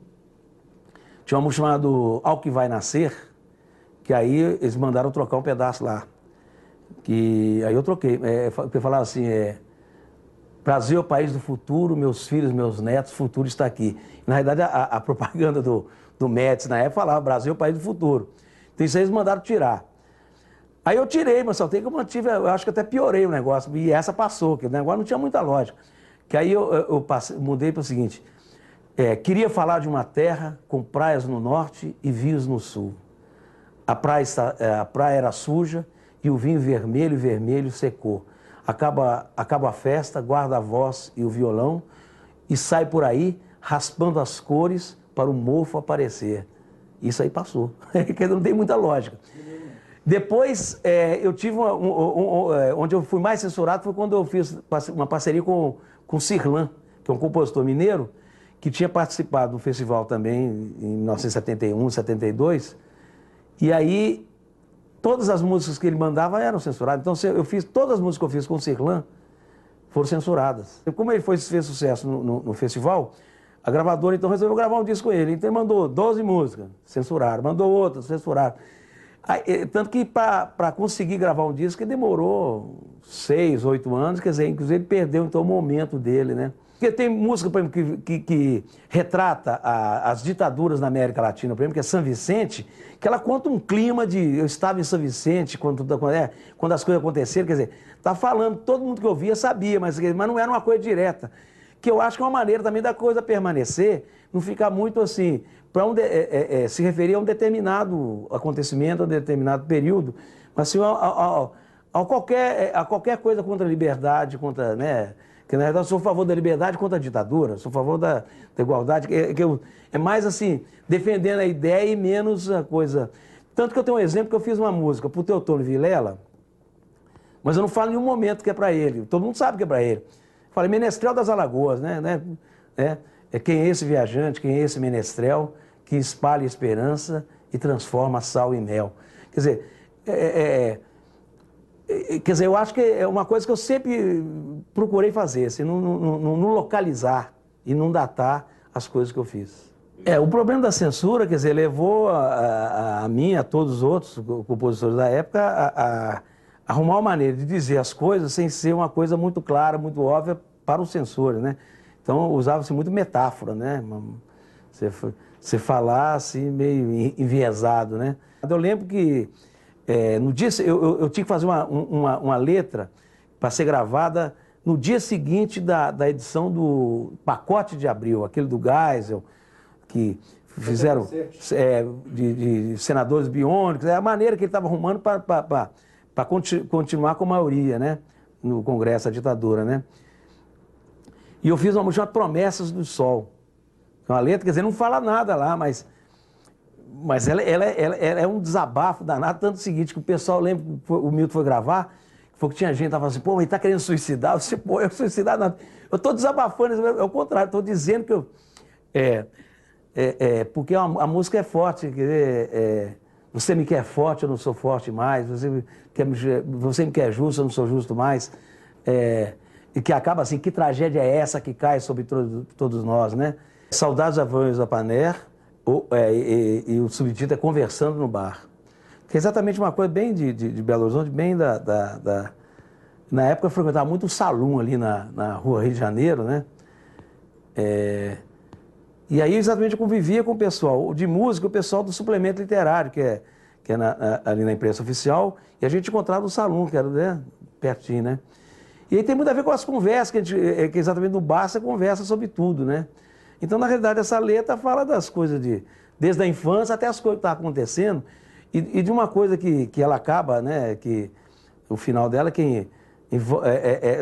tinha uma música chamada Ao Que Vai Nascer, que aí eles mandaram trocar um pedaço lá. Que aí eu troquei. Eu falava assim, Brasil é o país do futuro, meus filhos, meus netos, o futuro está aqui. Na realidade, a propaganda do Médici na época falava Brasil é o país do futuro. Então isso aí eles mandaram tirar. Aí eu tirei, mas só tem que eu mantive, eu acho que até piorei o negócio, e essa passou, que o negócio não tinha muita lógica. Que aí eu mudei para o seguinte, queria falar de uma terra com praias no norte e vinhos no sul. A praia era suja e o vinho vermelho secou. Acaba a festa, guarda a voz e o violão e sai por aí raspando as cores para o mofo aparecer. Isso aí passou, que não tem muita lógica. Depois, eu tive onde eu fui mais censurado foi quando eu fiz uma parceria com Cirlan, que é um compositor mineiro, que tinha participado do festival também em 1971, 72, e aí todas as músicas que ele mandava eram censuradas. Então, todas as músicas que eu fiz com o Cirlan foram censuradas. Como ele fez sucesso no festival, a gravadora então resolveu gravar um disco com ele. Então ele mandou 12 músicas, censuraram. Mandou outras, censuraram. Tanto que para conseguir gravar um disco, ele demorou 6, 8 anos. Quer dizer, inclusive ele perdeu então o momento dele, né? Porque tem música, por exemplo, que retrata as ditaduras na América Latina, por exemplo, que é São Vicente, que ela conta um clima de... Eu estava em São Vicente quando as coisas aconteceram, quer dizer, tá falando, todo mundo que ouvia sabia, mas não era uma coisa direta. Que eu acho que é uma maneira também da coisa permanecer, não ficar muito assim, para se referir a um determinado acontecimento, a um determinado período, mas assim, a qualquer coisa contra a liberdade, contra... né? Que na verdade eu sou a favor da liberdade contra a ditadura, sou a favor da igualdade, é mais assim, defendendo a ideia e menos a coisa. Tanto que eu tenho um exemplo que eu fiz uma música para o Teotônio Vilela, mas eu não falo em nenhum momento que é para ele, todo mundo sabe que é para ele. Falei, Menestrel das Alagoas, né? Quem é esse viajante, quem é esse menestrel que espalha esperança e transforma sal em mel. Quer dizer, eu acho que é uma coisa que eu sempre procurei fazer, assim, não localizar e não datar as coisas que eu fiz. O problema da censura, quer dizer, levou a mim, a todos os outros compositores da época, a arrumar uma maneira de dizer as coisas sem ser uma coisa muito clara, muito óbvia para os censores, né? Então, usava-se muito metáfora, né? Você falar assim, meio enviesado, né? Eu lembro que no dia eu tinha que fazer uma letra para ser gravada no dia seguinte da edição do Pacote de Abril, aquele do Geisel, que fizeram de senadores biônicos, a maneira que ele estava arrumando para continuar com a maioria, né? No Congresso, a ditadura, né? E eu fiz uma música chamada Promessas do Sol. Uma letra, quer dizer, não fala nada lá, mas ela é um desabafo danado, tanto o seguinte, que o pessoal lembra que o Milton foi gravar, foi que tinha gente que estava assim, pô, mas ele está querendo suicidar? Eu disse, pô, eu suicidar nada. Eu estou desabafando, é o contrário, estou dizendo que porque a música é forte, quer dizer, você me quer forte, eu não sou forte mais, você me quer justo, eu não sou justo mais, e que acaba assim, que tragédia é essa que cai sobre todos nós, né? Saudades aviões da Paner, e o subtítulo é Conversando no Bar. que é exatamente uma coisa bem de Belo Horizonte, bem Na época eu frequentava muito o Salum ali na rua Rio de Janeiro, né? E aí exatamente eu convivia com o pessoal de música, o pessoal do suplemento literário, que é ali na imprensa oficial, e a gente encontrava no Salum, que era, né, pertinho, né? E aí tem muito a ver com as conversas, que exatamente no bar você conversa sobre tudo, né? Então, na realidade, essa letra fala das coisas desde a infância até as coisas que estão acontecendo, e de uma coisa que ela acaba, né, que o final dela,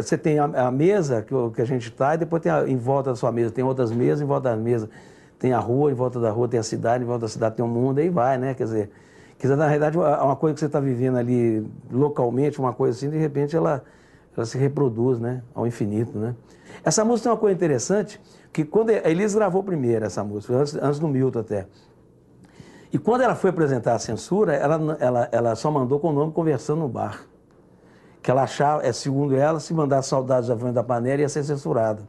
você tem a mesa que a gente está, e depois tem em volta da sua mesa, tem outras mesas em volta da mesa, tem a rua, em volta da rua tem a cidade, em volta da cidade tem o mundo, aí vai, né? Quer dizer, na realidade, uma coisa que você está vivendo ali localmente, uma coisa assim, de repente ela se reproduz, né, ao infinito, né? Essa música tem uma coisa interessante, que quando a Elis gravou primeiro essa música, antes do Milton até. E quando ela foi apresentar a censura, ela só mandou com o nome Conversando no Bar. Que ela achava, segundo ela, se mandar Saudades da Aviões da Paner ia ser censurada.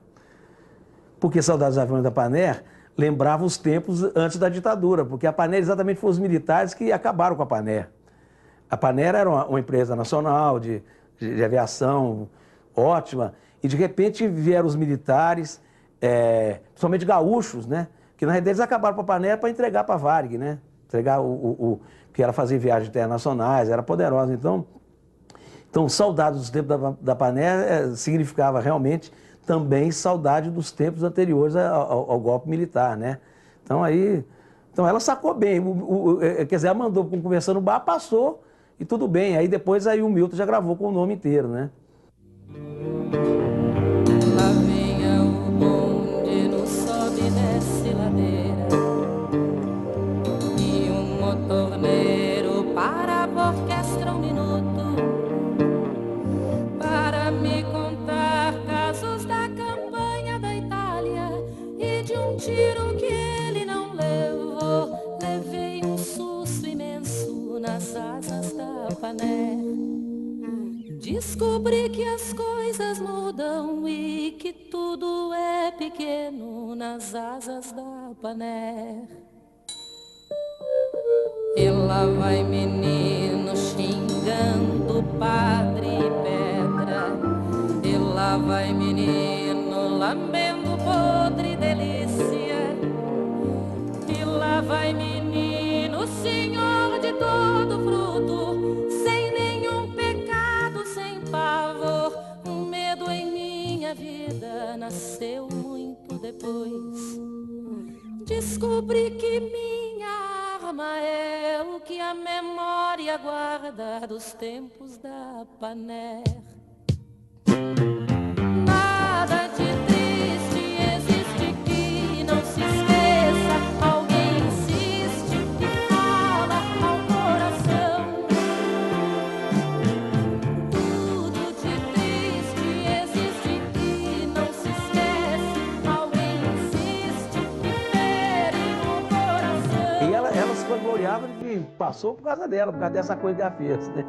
Porque Saudades da Aviões da Paner lembrava os tempos antes da ditadura, porque a Paner exatamente foram os militares que acabaram com a Paner. A Paner era uma empresa nacional de aviação ótima, e de repente vieram os militares, principalmente gaúchos, né? Que na realidade eles acabaram com a Paner para entregar para a Varig, né? Entregar porque ela fazia viagens internacionais, era poderosa. Então, saudade dos tempos da Paner significava realmente também saudade dos tempos anteriores ao golpe militar, né? Então ela sacou bem, quer dizer, ela mandou Conversando no Bar, passou e tudo bem. Aí depois o Milton já gravou com o nome inteiro, né? Lá vinha o bonde no sobe e desce ladeira, e um motorneiro parava a orquestra um minuto para me contar casos da campanha da Itália e de um tiro que ele não levou. Levei um susto imenso nas asas da Paner. Descobri que as coisas mudam e que tudo é pequeno nas asas da Paner. E lá vai menino xingando o padre e pedra, e lá vai menino lambendo podre delícia, e lá vai menino senhor de todo fruto, sem nenhum pecado, sem pavor. Um medo em minha vida nasceu muito depois. Descobri que minha arma é o que a memória guarda dos tempos da Paner. Nada de triste existe que não se esqueça. Alguém insiste que fala ao coração. Tudo de triste existe que não se esquece. Alguém insiste que fere no coração. E ela se vangloriava de que passou por causa dela, por causa dessa coisa que ela fez, né?